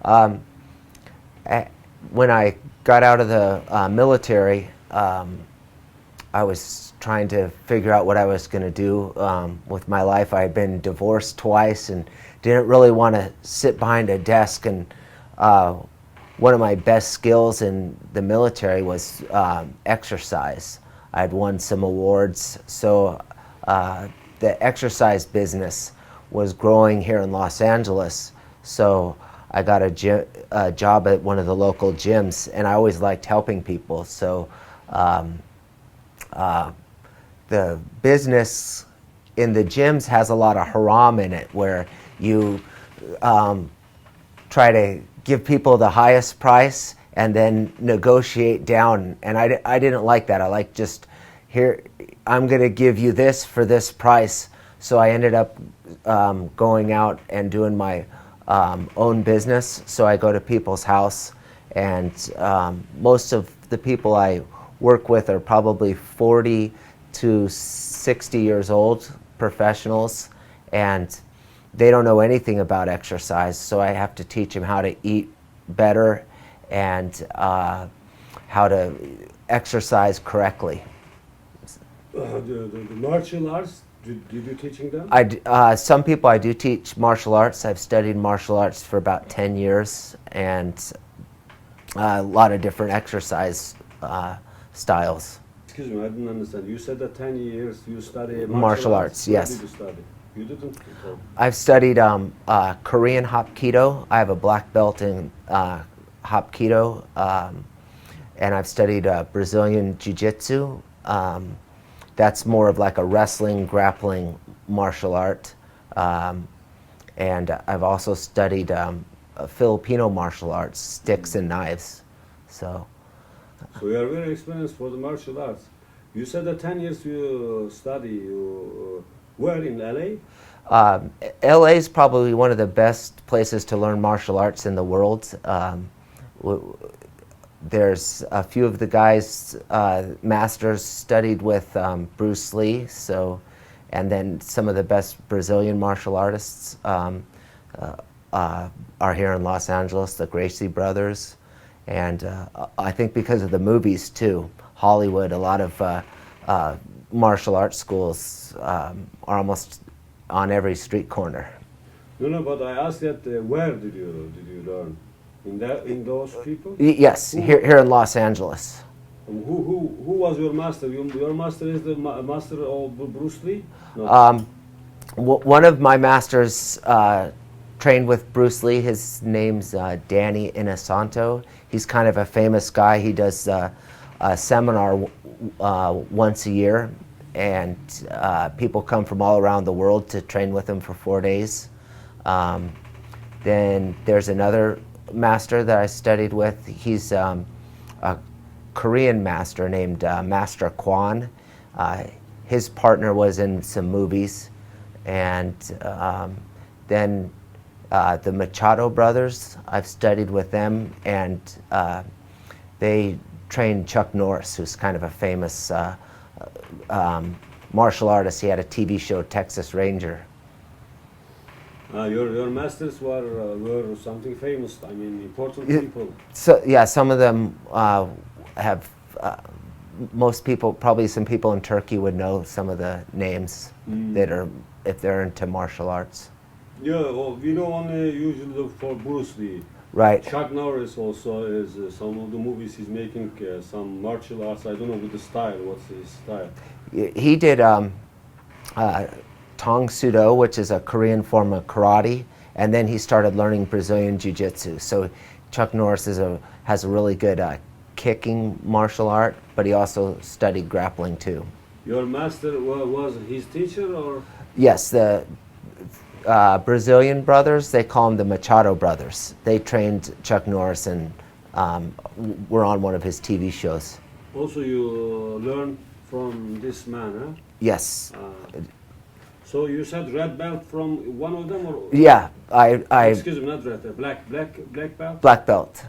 Um, when I got out of the military, I was trying to figure out what I was going to do with my life. I had been divorced twice and didn't really want to sit behind a desk. And one of my best skills in the military was exercise. I had won some awards. So the exercise business was growing here in Los Angeles. So I got a job at one of the local gyms, and I always liked helping people. So the business in the gyms has a lot of haram in it, where you try to give people the highest price and then negotiate down. And I didn't like that. I like just, here, I'm going to give you this for this price. So I ended up going out and doing my own business. So I go to people's house, and most of the people I work with are probably 40 to 60 years old, professionals, and they don't know anything about exercise. So I have to teach them how to eat better and how to exercise correctly. The martial arts, did you teaching them? Some people I do teach martial arts. I've studied martial arts for about 10 years, and a lot of different exercise styles. Excuse me, I didn't understand. You said that 10 years you study Martial arts, yes. What did you study? You didn't? I've studied Korean Hapkido. I have a black belt in Hapkido, and I've studied Brazilian Jiu-Jitsu. That's more of like a wrestling, grappling martial art. And I've also studied Filipino martial arts, sticks and knives. So you are very experienced for the martial arts. You said that 10 years you study. Where in LA? LA is probably one of the best places to learn martial arts in the world. There's a few of the guys, masters, studied with Bruce Lee, and then some of the best Brazilian martial artists are here in Los Angeles, the Gracie brothers. And I think because of the movies too, Hollywood, a lot of martial arts schools are almost on every street corner. No, but I asked that where did you learn? In those people? Yes, here in Los Angeles. Who was your master? Your master is the master of Bruce Lee? No. One of my masters trained with Bruce Lee. His name's Danny Inosanto. He's kind of a famous guy. He does a seminar once a year, and people come from all around the world to train with him for 4 days. Then there's another master that I studied with. He's a Korean master named Master Kwan. His partner was in some movies. And then the Machado brothers, I've studied with them, and they trained Chuck Norris, who's kind of a famous martial artist. He had a TV show, Texas Ranger. Your masters were something famous. I mean, important people. So yeah, some of them have. Most people, probably some people in Turkey, would know some of the names that are, if they're into martial arts. Yeah, well, we know only usually for Bruce Lee. Right. Chuck Norris also is some of the movies he's making some martial arts. I don't know with the style. What's his style? He did Tong Sudo, which is a Korean form of karate, and then he started learning Brazilian Jiu-Jitsu. So Chuck Norris has a really good kicking martial art, but he also studied grappling too. Your master was his teacher, or? Yes, the Brazilian brothers, they call them the Machado brothers. They trained Chuck Norris and were on one of his TV shows. Also you learned from this man, huh? Yes. So you said red belt from one of them, or? Yeah, I excuse me, not red, black belt? Black belt.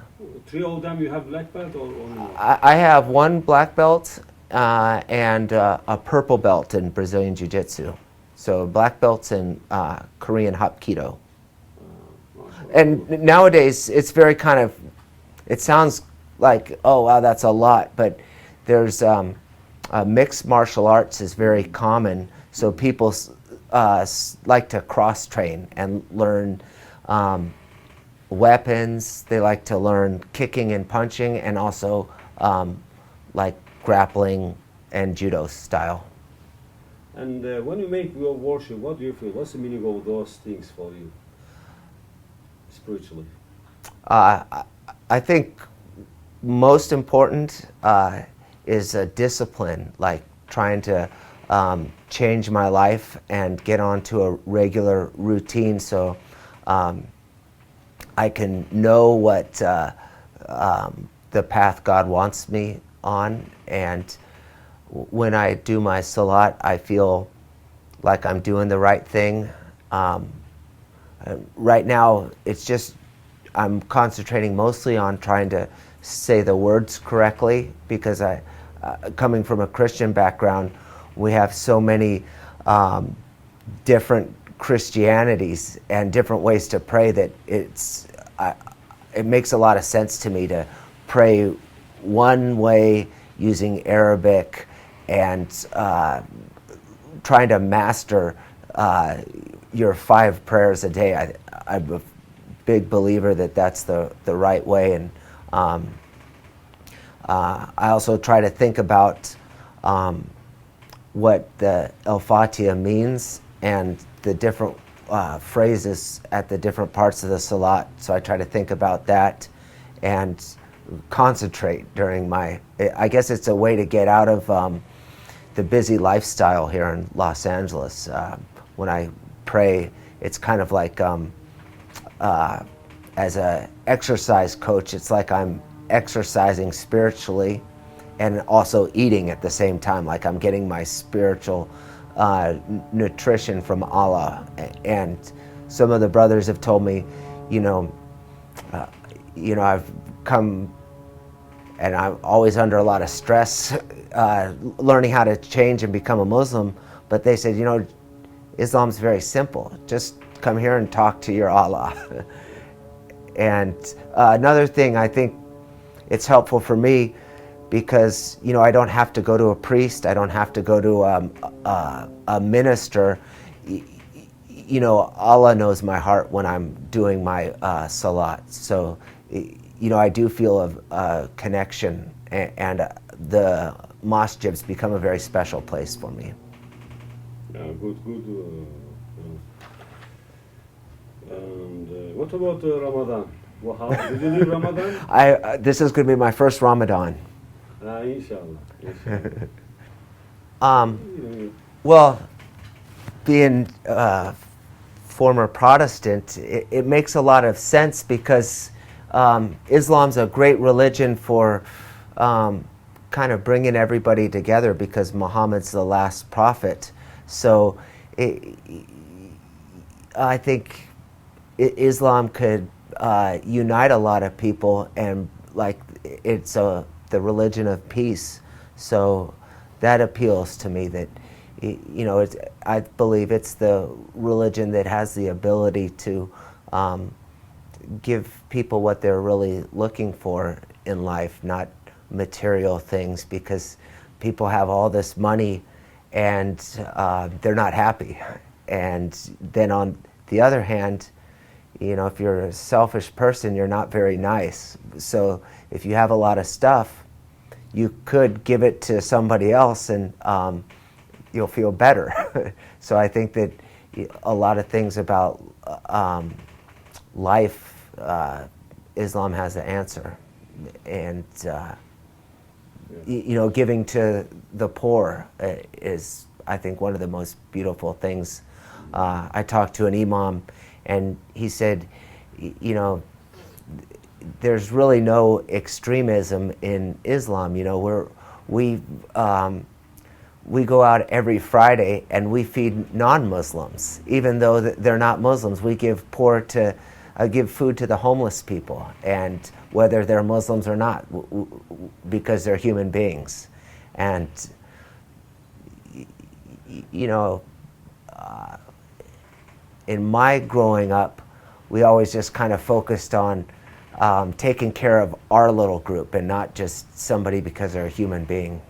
3 of them you have black belt, or no? I have one black belt and a purple belt in Brazilian Jiu-Jitsu. So black belts in Korean Hapkido. And nowadays, it's very kind of, it sounds like, oh, wow, that's a lot, but there's mixed martial arts is very common, so people like to cross-train and learn weapons. They like to learn kicking and punching, and also like grappling and judo style. And when you make your worship, what do you feel? What's the meaning of those things for you, spiritually? I think most important is a discipline, like trying to change my life and get onto a regular routine, so I can know what the path God wants me on. And when I do my salat, I feel like I'm doing the right thing. Right now, it's just I'm concentrating mostly on trying to say the words correctly, because coming from a Christian background, we have so many different Christianities and different ways to pray that it makes a lot of sense to me to pray one way using Arabic and trying to master your 5 prayers a day. I'm a big believer that that's the right way, and I also try to think about what the Al-Fatiha means and the different phrases at the different parts of the Salat. So I try to think about that and concentrate during I guess it's a way to get out of the busy lifestyle here in Los Angeles. When I pray, it's kind of like as an exercise coach, it's like I'm exercising spiritually and also eating at the same time, like I'm getting my spiritual nutrition from Allah. And some of the brothers have told me, I've come and I'm always under a lot of stress learning how to change and become a Muslim, but they said, Islam's very simple. Just come here and talk to your Allah. And another thing, I think it's helpful for me because, I don't have to go to a priest. I don't have to go to a minister. Allah knows my heart when I'm doing my salat. So, I do feel a connection, and the masjids become a very special place for me. Yeah, good. And what about Ramadan? Well, how did you do Ramadan? This is going to be my first Ramadan. Inshallah. Well, being former Protestant, it makes a lot of sense because Islam's a great religion for kind of bringing everybody together, because Muhammad's the last prophet. So I think Islam could unite a lot of people, and it's the religion of peace. So that appeals to me, that I believe it's the religion that has the ability to give people what they're really looking for in life, not material things, because people have all this money and they're not happy. And then on the other hand, if you're a selfish person, you're not very nice. So if you have a lot of stuff, you could give it to somebody else and you'll feel better. So I think that a lot of things about life, Islam has the answer. And giving to the poor is, I think, one of the most beautiful things. I talked to an imam, and he said, there's really no extremism in Islam. We go out every Friday and we feed non-Muslims, even though they're not Muslims. We give give food to the homeless people, and whether they're Muslims or not, because they're human beings. And in my growing up, we always just kind of focused on taking care of our little group and not just somebody because they're a human being.